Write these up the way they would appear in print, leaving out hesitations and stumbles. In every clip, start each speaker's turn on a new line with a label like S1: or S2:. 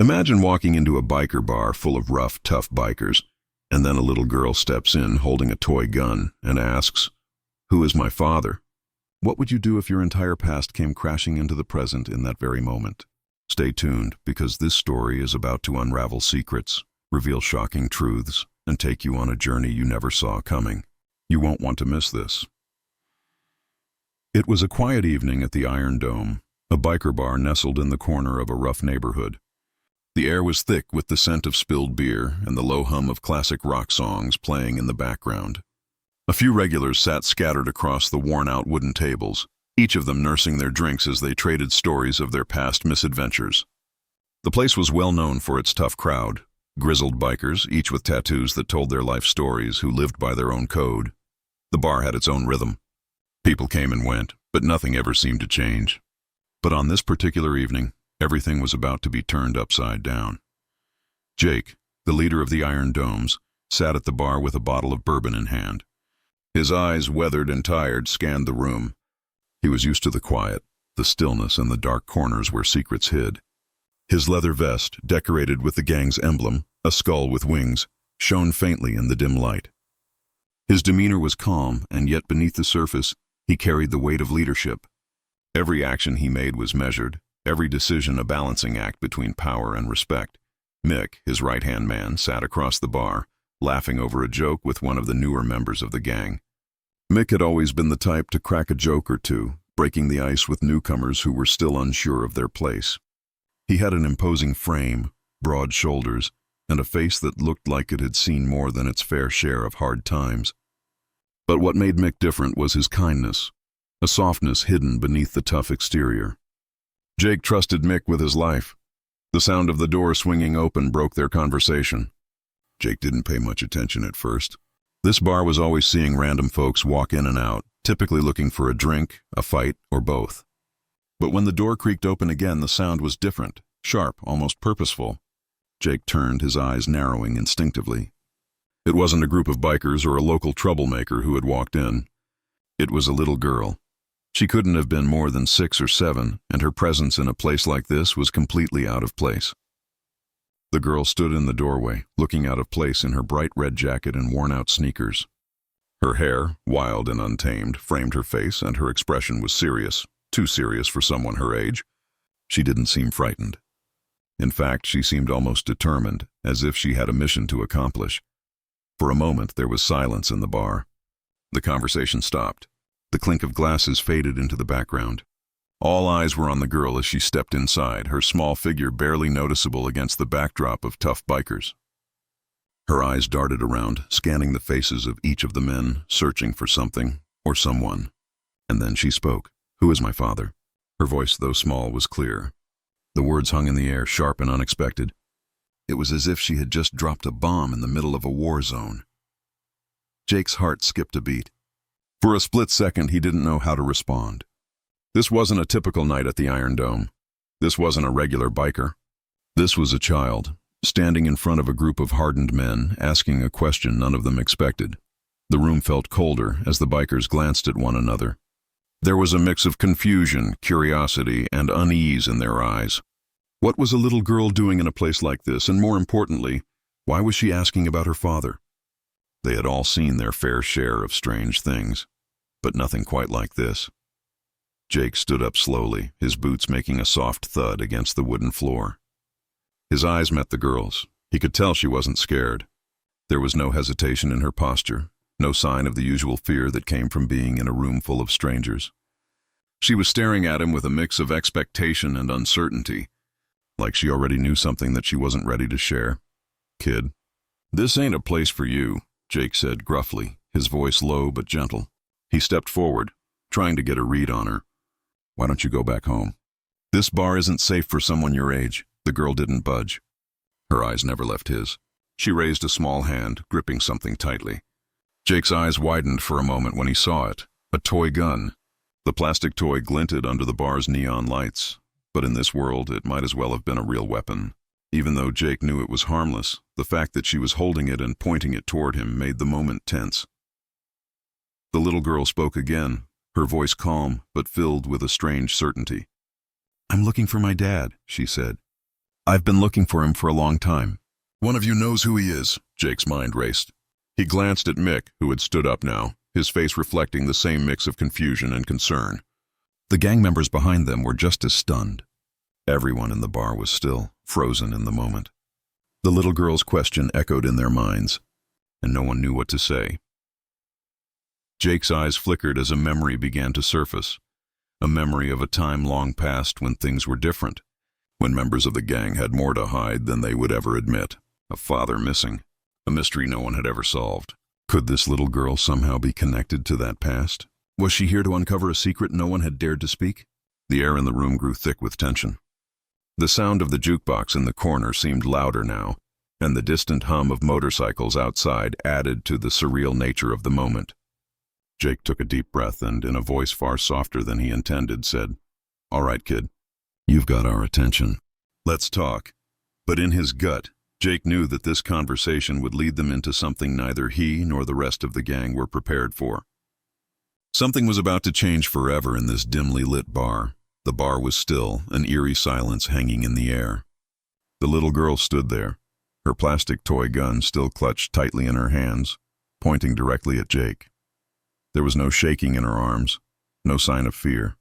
S1: Imagine walking into a biker bar full of rough, tough bikers, and then a little girl steps in holding a toy gun and asks, "Who is my father?" What would you do if your entire past came crashing into the present in that very moment? Stay tuned, because this story is about to unravel secrets, reveal shocking truths, and take you on a journey you never saw coming. You won't want to miss this. It was a quiet evening at the Iron Dome, a biker bar nestled in the corner of a rough neighborhood. The air was thick with the scent of spilled beer and the low hum of classic rock songs playing in the background. A few regulars sat scattered across the worn-out wooden tables, each of them nursing their drinks as they traded stories of their past misadventures. The place was well known for its tough crowd, grizzled bikers, each with tattoos that told their life stories, who lived by their own code. The bar had its own rhythm. People came and went, but nothing ever seemed to change. But on this particular evening, everything was about to be turned upside down. Jake, the leader of the Iron Domes, sat at the bar with a bottle of bourbon in hand. His eyes, weathered and tired, scanned the room. He was used to the quiet, the stillness, and the dark corners where secrets hid. His leather vest, decorated with the gang's emblem, a skull with wings, shone faintly in the dim light. His demeanor was calm, and yet beneath the surface, he carried the weight of leadership. Every action he made was measured, every decision a balancing act between power and respect. Mick, his right-hand man, sat across the bar, laughing over a joke with one of the newer members of the gang. Mick had always been the type to crack a joke or two, breaking the ice with newcomers who were still unsure of their place. He had an imposing frame, broad shoulders, and a face that looked like it had seen more than its fair share of hard times. But what made Mick different was his kindness, a softness hidden beneath the tough exterior. Jake trusted Mick with his life. The sound of the door swinging open broke their conversation. Jake didn't pay much attention at first. This bar was always seeing random folks walk in and out, typically looking for a drink, a fight, or both. But when the door creaked open again, the sound was different, sharp, almost purposeful. Jake turned, his eyes narrowing instinctively. It wasn't a group of bikers or a local troublemaker who had walked in. It was a little girl. She couldn't have been more than 6 or 7, and her presence in a place like this was completely out of place. The girl stood in the doorway, looking out of place in her bright red jacket and worn-out sneakers. Her hair, wild and untamed, framed her face, and her expression was serious, too serious for someone her age. She didn't seem frightened. In fact, she seemed almost determined, as if she had a mission to accomplish. For a moment, there was silence in the bar. The conversation stopped. The clink of glasses faded into the background. All eyes were on the girl as she stepped inside, her small figure barely noticeable against the backdrop of tough bikers. Her eyes darted around, scanning the faces of each of the men, searching for something or someone. And then she spoke. "Who is my father?" Her voice, though small, was clear. The words hung in the air, sharp and unexpected. It was as if she had just dropped a bomb in the middle of a war zone. Jake's heart skipped a beat. For a split second, he didn't know how to respond. This wasn't a typical night at the Iron Dome. This wasn't a regular biker. This was a child, standing in front of a group of hardened men, asking a question none of them expected. The room felt colder as the bikers glanced at one another. There was a mix of confusion, curiosity, and unease in their eyes. What was a little girl doing in a place like this, and more importantly, why was she asking about her father? They had all seen their fair share of strange things, but nothing quite like this. Jake stood up slowly, his boots making a soft thud against the wooden floor. His eyes met the girl's. He could tell she wasn't scared. There was no hesitation in her posture, no sign of the usual fear that came from being in a room full of strangers. She was staring at him with a mix of expectation and uncertainty, like she already knew something that she wasn't ready to share. "Kid, this ain't a place for you," Jake said gruffly, his voice low but gentle. He stepped forward, trying to get a read on her. "Why don't you go back home? This bar isn't safe for someone your age." The girl didn't budge. Her eyes never left his. She raised a small hand, gripping something tightly. Jake's eyes widened for a moment when he saw it, a toy gun. The plastic toy glinted under the bar's neon lights, but in this world it might as well have been a real weapon. Even though Jake knew it was harmless, the fact that she was holding it and pointing it toward him made the moment tense. The little girl spoke again, her voice calm but filled with a strange certainty. "I'm looking for my dad," she said. I've been looking for him for a long time. One of you knows who he is, Jake's mind raced. He glanced at Mick, who had stood up now, his face reflecting the same mix of confusion and concern. The gang members behind them were just as stunned. Everyone in the bar was still, frozen in the moment. The little girl's question echoed in their minds, and no one knew what to say. Jake's eyes flickered as a memory began to surface, a memory of a time long past when things were different, when members of the gang had more to hide than they would ever admit. A father missing, a mystery no one had ever solved. Could this little girl somehow be connected to that past? Was she here to uncover a secret no one had dared to speak? The air in the room grew thick with tension. The sound of the jukebox in the corner seemed louder now, and the distant hum of motorcycles outside added to the surreal nature of the moment. Jake took a deep breath and, in a voice far softer than he intended, said, "All right, kid. You've got our attention. Let's talk." But in his gut, Jake knew that this conversation would lead them into something neither he nor the rest of the gang were prepared for. Something was about to change forever in this dimly lit bar. The bar was still, an eerie silence hanging in the air. The little girl stood there, her plastic toy gun still clutched tightly in her hands, pointing directly at Jake. There was no shaking in her arms, no sign of fear.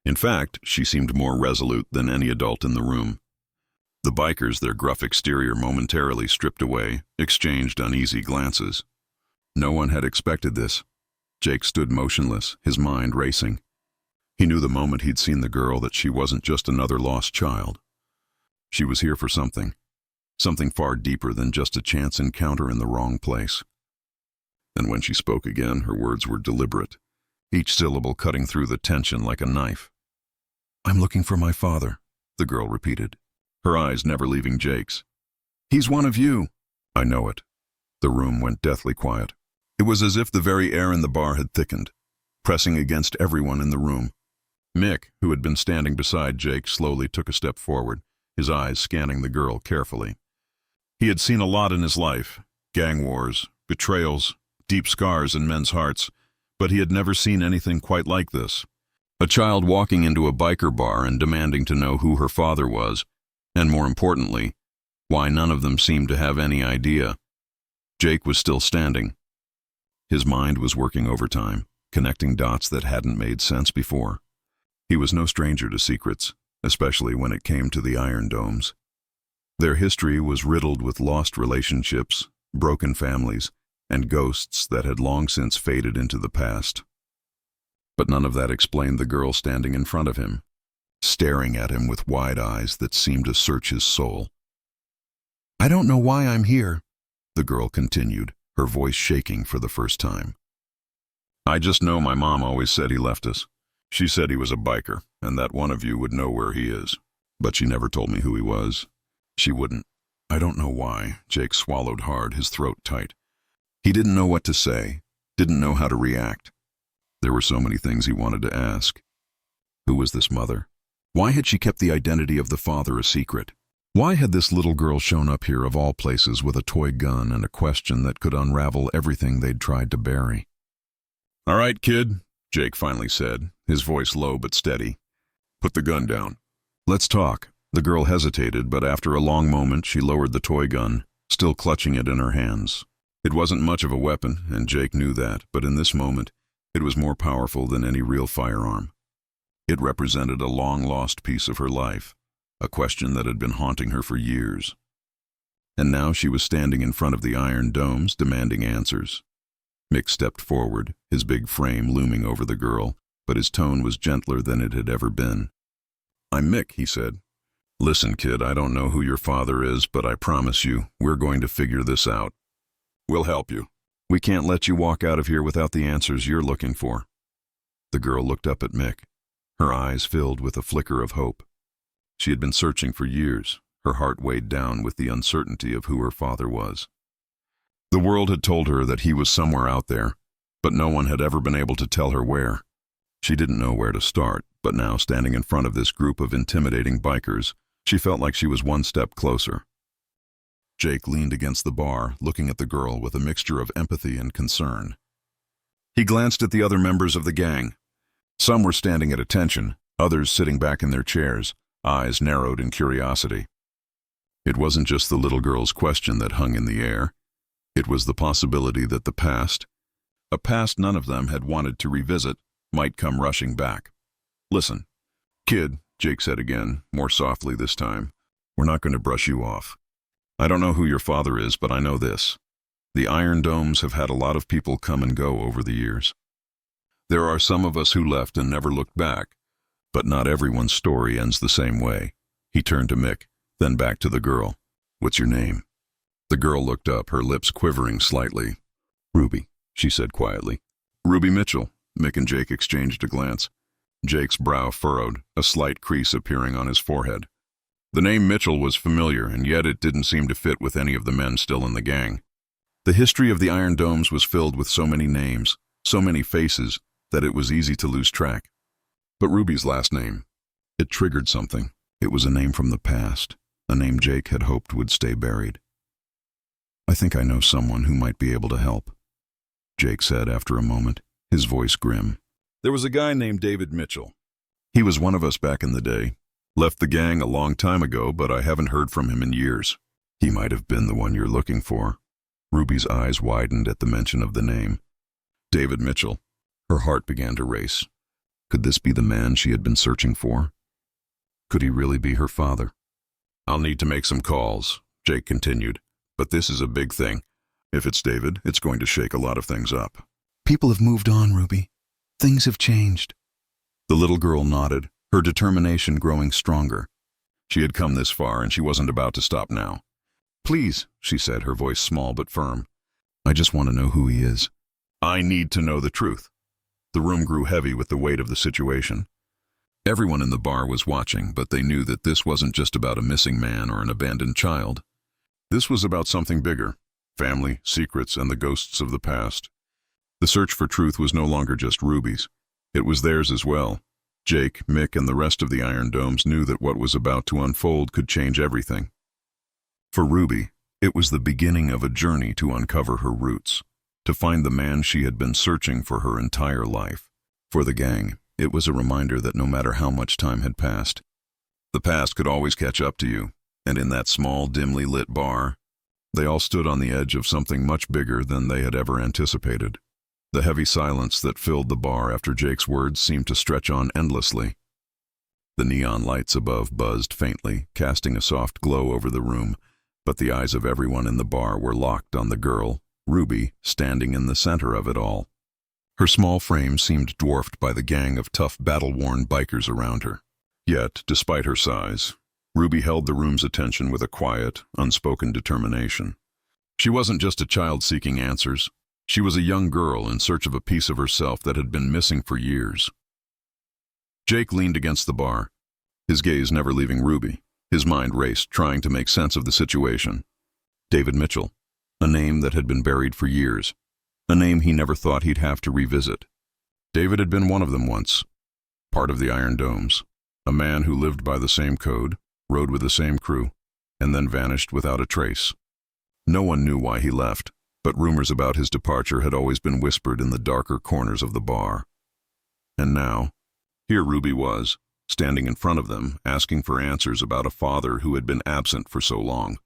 S1: In fact, she seemed more resolute than any adult in the room. The bikers, their gruff exterior momentarily stripped away, exchanged uneasy glances. No one had expected this. Jake stood motionless, his mind racing. He knew the moment he'd seen the girl that she wasn't just another lost child. She was here for something far deeper than just a chance encounter in the wrong place. And when she spoke again, her words were deliberate, each syllable cutting through the tension like a knife. "I'm looking for my father," the girl repeated, her eyes never leaving Jake's. "He's one of you." "I know it." The room went deathly quiet. It was as if the very air in the bar had thickened, pressing against everyone in the room. Mick, who had been standing beside Jake, slowly took a step forward, his eyes scanning the girl carefully. He had seen a lot in his life, gang wars, betrayals, deep scars in men's hearts, but he had never seen anything quite like this. A child walking into a biker bar and demanding to know who her father was, and more importantly, why none of them seemed to have any idea. Jake was still standing. His mind was working overtime, connecting dots that hadn't made sense before. He was no stranger to secrets, especially when it came to the Iron Domes. Their history was riddled with lost relationships, broken families, and ghosts that had long since faded into the past. But none of that explained the girl standing in front of him, staring at him with wide eyes that seemed to search his soul. "I don't know why I'm here," the girl continued, her voice shaking for the first time. "I just know my mom always said he left us. She said he was a biker, and that one of you would know where he is. But she never told me who he was. She wouldn't." "I don't know why." Jake swallowed hard, his throat tight. He didn't know what to say, didn't know how to react. There were so many things he wanted to ask. Who was this mother? Why had she kept the identity of the father a secret? Why had this little girl shown up here of all places with a toy gun and a question that could unravel everything they'd tried to bury? "All right, kid," Jake finally said, his voice low but steady. "Put the gun down. Let's talk." The girl hesitated, but after a long moment she lowered the toy gun, still clutching it in her hands. It wasn't much of a weapon, and Jake knew that, but in this moment, it was more powerful than any real firearm. It represented a long-lost piece of her life, a question that had been haunting her for years. And now she was standing in front of the Iron Domes, demanding answers. Mick stepped forward, his big frame looming over the girl, but his tone was gentler than it had ever been. "I'm Mick," he said. "Listen, kid, I don't know who your father is, but I promise you, we're going to figure this out. We'll help you. We can't let you walk out of here without the answers you're looking for." The girl looked up at Mick, her eyes filled with a flicker of hope. She had been searching for years, her heart weighed down with the uncertainty of who her father was. The world had told her that he was somewhere out there, but no one had ever been able to tell her where. She didn't know where to start, but now standing in front of this group of intimidating bikers, she felt like she was one step closer. Jake leaned against the bar, looking at the girl with a mixture of empathy and concern. He glanced at the other members of the gang. Some were standing at attention, others sitting back in their chairs, eyes narrowed in curiosity. It wasn't just the little girl's question that hung in the air. It was the possibility that the past, a past none of them had wanted to revisit, might come rushing back. "Listen, kid," Jake said again, more softly this time, "we're not going to brush you off. I don't know who your father is, but I know this. The Iron Domes have had a lot of people come and go over the years. There are some of us who left and never looked back, but not everyone's story ends the same way." He turned to Mick, then back to the girl. "What's your name?" The girl looked up, her lips quivering slightly. "Ruby," she said quietly. "Ruby Mitchell." Mick and Jake exchanged a glance. Jake's brow furrowed, a slight crease appearing on his forehead. The name Mitchell was familiar, and yet it didn't seem to fit with any of the men still in the gang. The history of the Iron Domes was filled with so many names, so many faces, that it was easy to lose track. But Ruby's last name, it triggered something. It was a name from the past, a name Jake had hoped would stay buried. "I think I know someone who might be able to help," Jake said after a moment, his voice grim. "There was a guy named David Mitchell. He was one of us back in the day. Left the gang a long time ago, but I haven't heard from him in years. He might have been the one you're looking for." Ruby's eyes widened at the mention of the name. David Mitchell. Her heart began to race. Could this be the man she had been searching for? Could he really be her father? "I'll need to make some calls," Jake continued, "but this is a big thing. If it's David, it's going to shake a lot of things up."
S2: "People have moved on, Ruby. Things have changed."
S1: The little girl nodded, her determination growing stronger. She had come this far, and she wasn't about to stop now. "Please," she said, her voice small but firm. "I just want to know who he is." "I need to know the truth." The room grew heavy with the weight of the situation. Everyone in the bar was watching, but they knew that this wasn't just about a missing man or an abandoned child. This was about something bigger: family, secrets, and the ghosts of the past. The search for truth was no longer just Ruby's. It was theirs as well. Jake, Mick, and the rest of the Iron Domes knew that what was about to unfold could change everything. For Ruby, it was the beginning of a journey to uncover her roots, to find the man she had been searching for her entire life. For the gang, it was a reminder that no matter how much time had passed, the past could always catch up to you. And in that small, dimly lit bar, they all stood on the edge of something much bigger than they had ever anticipated. The heavy silence that filled the bar after Jake's words seemed to stretch on endlessly. The neon lights above buzzed faintly, casting a soft glow over the room, but the eyes of everyone in the bar were locked on the girl, Ruby, standing in the center of it all. Her small frame seemed dwarfed by the gang of tough, battle-worn bikers around her. Yet, despite her size, Ruby held the room's attention with a quiet, unspoken determination. She wasn't just a child seeking answers. She was a young girl in search of a piece of herself that had been missing for years. Jake leaned against the bar, his gaze never leaving Ruby. His mind raced, trying to make sense of the situation. David Mitchell, a name that had been buried for years, a name he never thought he'd have to revisit. David had been one of them once, part of the Iron Domes, a man who lived by the same code, rode with the same crew, and then vanished without a trace. No one knew why he left, but rumors about his departure had always been whispered in the darker corners of the bar. And now, here Ruby was, standing in front of them, asking for answers about a father who had been absent for so long.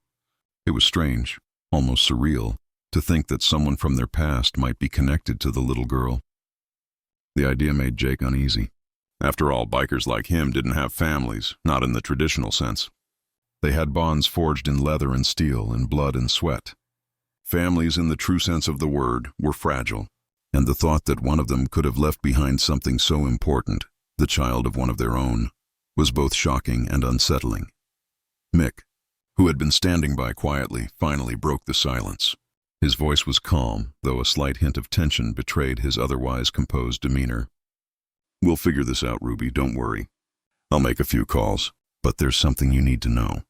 S1: It was strange, almost surreal, to think that someone from their past might be connected to the little girl. The idea made Jake uneasy. After all, bikers like him didn't have families, not in the traditional sense. They had bonds forged in leather and steel, in blood and sweat. Families, in the true sense of the word, were fragile, and the thought that one of them could have left behind something so important, the child of one of their own, was both shocking and unsettling. Mick, who had been standing by quietly, finally broke the silence. His voice was calm, though a slight hint of tension betrayed his otherwise composed demeanor. "We'll figure this out, Ruby, don't worry. I'll make a few calls, but there's something you need to know."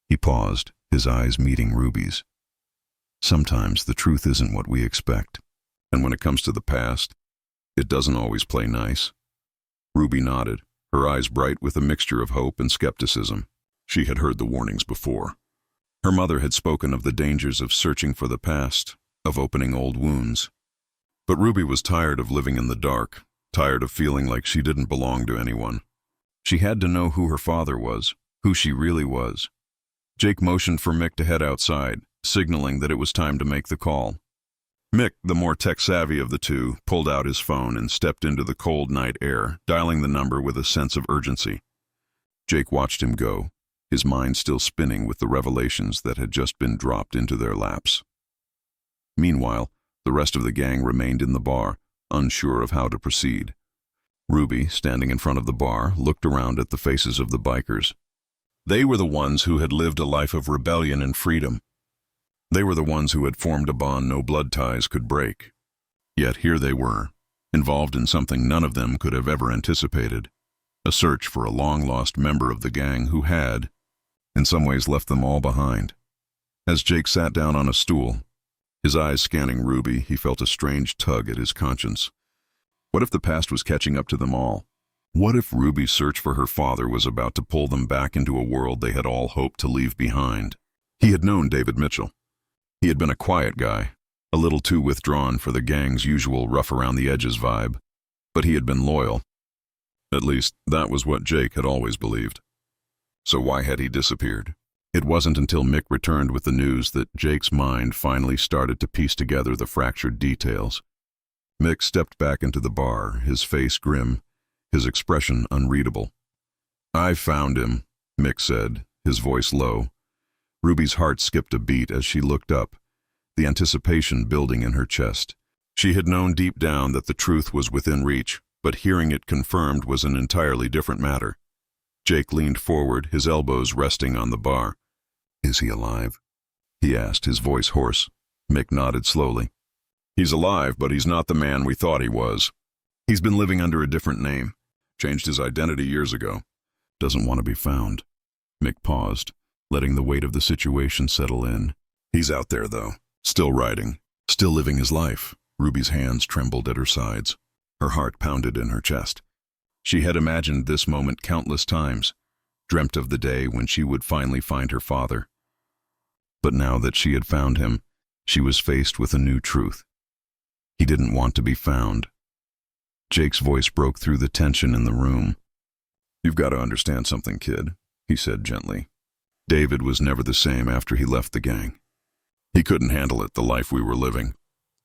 S1: He paused, his eyes meeting Ruby's. "Sometimes the truth isn't what we expect, and when it comes to the past, it doesn't always play nice." Ruby nodded, her eyes bright with a mixture of hope and skepticism. She had heard the warnings before. Her mother had spoken of the dangers of searching for the past, of opening old wounds. But Ruby was tired of living in the dark, tired of feeling like she didn't belong to anyone. She had to know who her father was, who she really was. Jake motioned for Mick to head outside, signaling that it was time to make the call. Mick, the more tech-savvy of the two, pulled out his phone and stepped into the cold night air, dialing the number with a sense of urgency. Jake watched him go, his mind still spinning with the revelations that had just been dropped into their laps. Meanwhile, the rest of the gang remained in the bar, unsure of how to proceed. Ruby, standing in front of the bar, looked around at the faces of the bikers. They were the ones who had lived a life of rebellion and freedom. They were the ones who had formed a bond no blood ties could break. Yet here they were, involved in something none of them could have ever anticipated, a search for a long-lost member of the gang who had, in some ways, left them all behind. As Jake sat down on a stool, his eyes scanning Ruby, he felt a strange tug at his conscience. What if the past was catching up to them all? What if Ruby's search for her father was about to pull them back into a world they had all hoped to leave behind? He had known David Mitchell. He had been a quiet guy, a little too withdrawn for the gang's usual rough-around-the-edges vibe, but he had been loyal. At least, that was what Jake had always believed. So why had he disappeared? It wasn't until Mick returned with the news that Jake's mind finally started to piece together the fractured details. Mick stepped back into the bar, his face grim, his expression unreadable. "I found him," Mick said, his voice low. Ruby's heart skipped a beat as she looked up, the anticipation building in her chest. She had known deep down that the truth was within reach, but hearing it confirmed was an entirely different matter. Jake leaned forward, his elbows resting on the bar. "Is he alive?" he asked, his voice hoarse. Mick nodded slowly. "He's alive, but he's not the man we thought he was. He's been living under a different name. Changed his identity years ago. Doesn't want to be found." Mick paused, letting the weight of the situation settle in. "He's out there, though, still riding, still living his life." Ruby's hands trembled at her sides. Her heart pounded in her chest. She had imagined this moment countless times, dreamt of the day when she would finally find her father. But now that she had found him, she was faced with a new truth. He didn't want to be found. Jake's voice broke through the tension in the room. "You've got to understand something, kid," he said gently. "David was never the same after he left the gang. He couldn't handle it, the life we were living.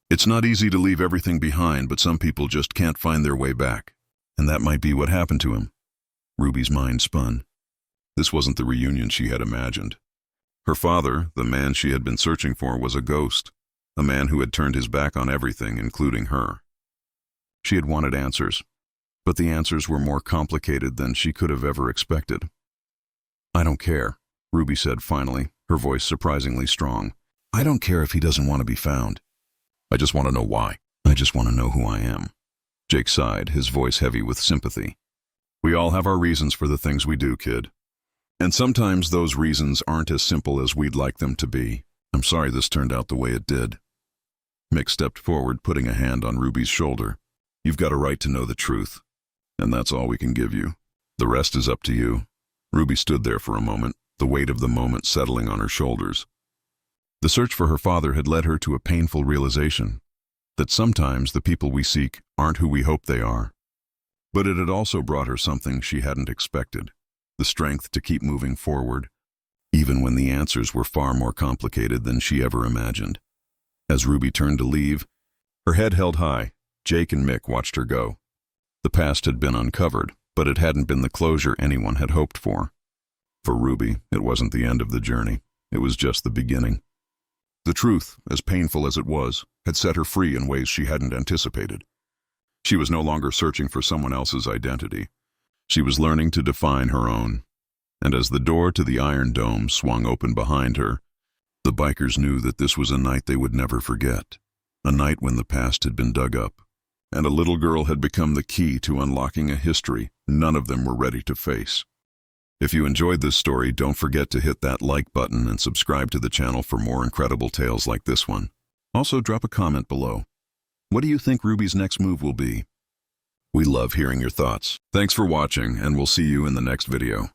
S1: It's not easy to leave everything behind, but some people just can't find their way back. And that might be what happened to him." Ruby's mind spun. This wasn't the reunion she had imagined. Her father, the man she had been searching for, was a ghost, a man who had turned his back on everything, including her. She had wanted answers, but the answers were more complicated than she could have ever expected. "I don't care," Ruby said finally, her voice surprisingly strong. "I don't care if he doesn't want to be found. I just want to know why. I just want to know who I am." Jake sighed, his voice heavy with sympathy. "We all have our reasons for the things we do, kid. And sometimes those reasons aren't as simple as we'd like them to be. I'm sorry this turned out the way it did." Mick stepped forward, putting a hand on Ruby's shoulder. "You've got a right to know the truth, and that's all we can give you. The rest is up to you." Ruby stood there for a moment, the weight of the moment settling on her shoulders. The search for her father had led her to a painful realization that sometimes the people we seek aren't who we hope they are. But it had also brought her something she hadn't expected, the strength to keep moving forward, even when the answers were far more complicated than she ever imagined. As Ruby turned to leave, her head held high, Jake and Mick watched her go. The past had been uncovered, but it hadn't been the closure anyone had hoped for. For Ruby, it wasn't the end of the journey. It was just the beginning. The truth, as painful as it was, had set her free in ways she hadn't anticipated. She was no longer searching for someone else's identity. She was learning to define her own. And as the door to the Iron Dome swung open behind her, the bikers knew that this was a night they would never forget. A night when the past had been dug up, and a little girl had become the key to unlocking a history none of them were ready to face. If you enjoyed this story, don't forget to hit that like button and subscribe to the channel for more incredible tales like this one. Also, drop a comment below. What do you think Ruby's next move will be? We love hearing your thoughts. Thanks for watching, and we'll see you in the next video.